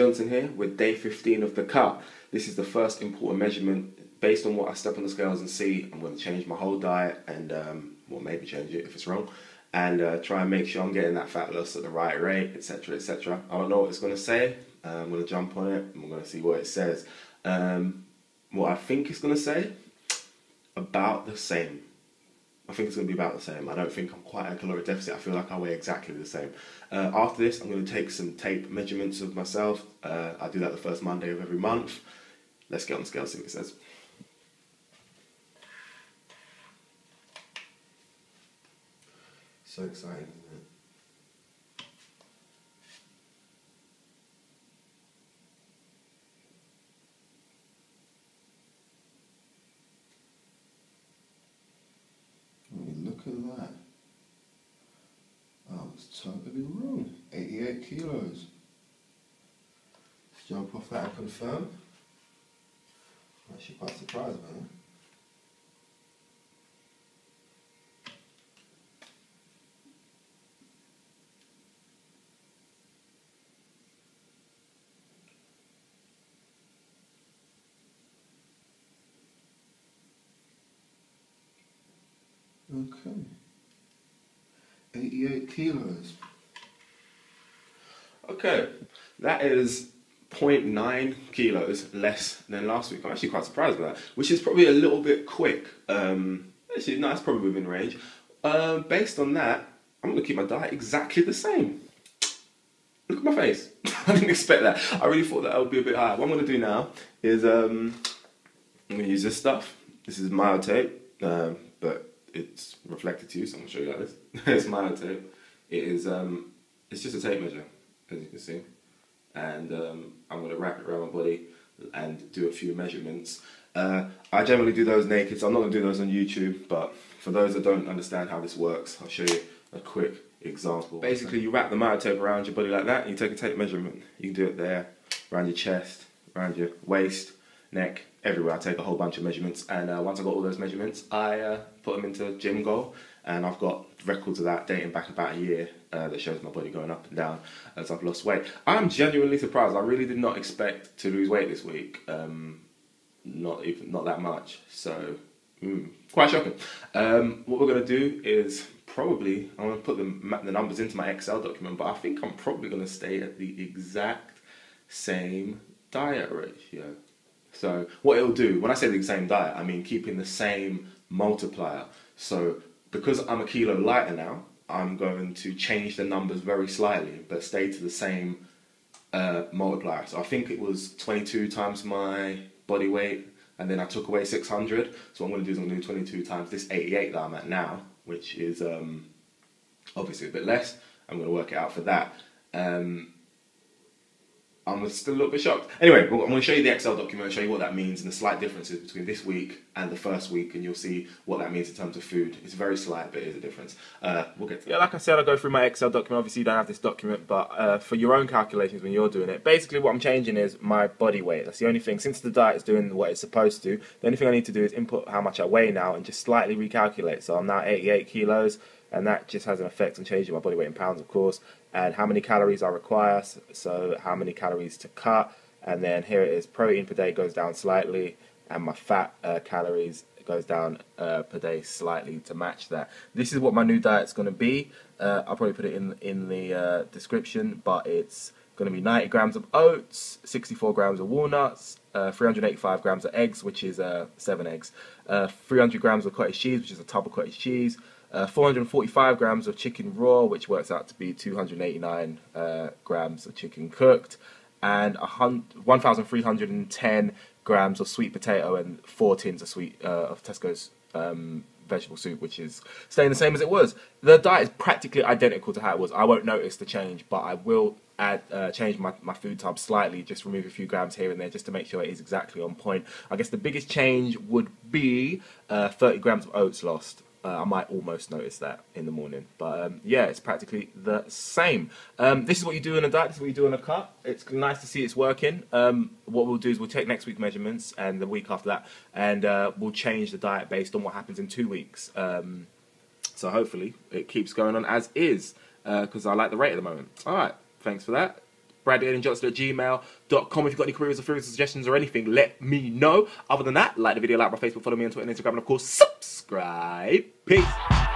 Johnson here with day 15 of the cut. This is the first important measurement. Based on what I step on the scales and see, I'm going to change my whole diet and, well, maybe change it if it's wrong, and try and make sure I'm getting that fat loss at the right rate, etc, etc. I don't know what it's going to say. I'm going to jump on it and we're going to see what it says. What I think it's going to say, about the same. I think it's going to be about the same. I don't think I'm quite at a caloric deficit. I feel like I weigh exactly the same. After this, I'm going to take some tape measurements of myself. I do that the first Monday of every month. Let's get on the scale, see what it says. So exciting, isn't it? I mean, look at that. I was totally wrong. 88 kilos. Let's jump off that and confirm. I'm actually quite surprised about that. Okay, 88 kilos. Okay, that is 0.9 kilos less than last week. I'm actually quite surprised by that, which is probably a little bit quick. Actually, no, that's probably within range. Based on that, I'm going to keep my diet exactly the same. Look at my face. I didn't expect that. I really thought that would be a bit higher. What I'm going to do now is I'm going to use this stuff. This is mild tape, but it's reflected to you, so I'm going to show you like this. It's mild tape. It is, it's just a tape measure, as you can see. And I'm going to wrap it around my body and do a few measurements. I generally do those naked, so I'm not going to do those on YouTube, but for those that don't understand how this works, I'll show you a quick example. Basically, you wrap the mild tape around your body like that, and you take a tape measurement. You can do it there, around your chest, around your waist, neck, everywhere. I take a whole bunch of measurements, and once I got all those measurements, I put them into Gym Goal, and I've got records of that dating back about a year that shows my body going up and down as I've lost weight. I'm genuinely surprised. I really did not expect to lose weight this week, not that much. So quite shocking. What we're going to do is probably I'm going to put the numbers into my Excel document, but I think I'm probably going to stay at the exact same diet ratio. So what it'll do, when I say the same diet, I mean keeping the same multiplier. So because I'm a kilo lighter now, I'm going to change the numbers very slightly, but stay to the same multiplier. So I think it was 22 times my body weight, and then I took away 600. So what I'm going to do is I'm going to do 22 times this 88 that I'm at now, which is obviously a bit less. I'm going to work it out for that. I'm still a little bit shocked. Anyway, I'm going to show you the Excel document and show you what that means and the slight differences between this week and the first week, and you'll see what that means in terms of food. It's very slight, but it is a difference. We'll get to that. Yeah, like I said, I'll go through my Excel document. Obviously, you don't have this document, but for your own calculations when you're doing it, basically what I'm changing is my body weight. That's the only thing. Since the diet is doing what it's supposed to, the only thing I need to do is input how much I weigh now and just slightly recalculate. So I'm now 88 kilos. And that just has an effect on changing my body weight in pounds, of course, and how many calories I require, so how many calories to cut, and then here it is, protein per day goes down slightly, and my fat calories goes down per day slightly to match that. This is what my new diet's going to be. I'll probably put it in the description, but it's going to be 90 grams of oats, 64 grams of walnuts, 385 grams of eggs, which is 7 eggs, 300 grams of cottage cheese, which is a tub of cottage cheese, 445 grams of chicken raw, which works out to be 289 grams of chicken cooked, and 1,310 grams of sweet potato and 4 tins of Tesco's vegetable soup, which is staying the same as it was. The diet is practically identical to how it was. I won't notice the change, but I will change my food tub slightly, just remove a few grams here and there just to make sure it is exactly on point. I guess the biggest change would be 30 grams of oats lost. I might almost notice that in the morning, but yeah, it's practically the same. This is what you do in a diet, this is what you do in a cut. It's nice to see it's working. What we'll do is we'll take next week's measurements and the week after that, and we'll change the diet based on what happens in 2 weeks. So hopefully it keeps going on as is, because I like the rate at the moment. Alright, thanks for that. bradjohnson@gmail.com. If you've got any queries or theories, suggestions or anything, let me know. Other than that, like the video, like my Facebook, follow me on Twitter and Instagram, and of course, subscribe. Peace.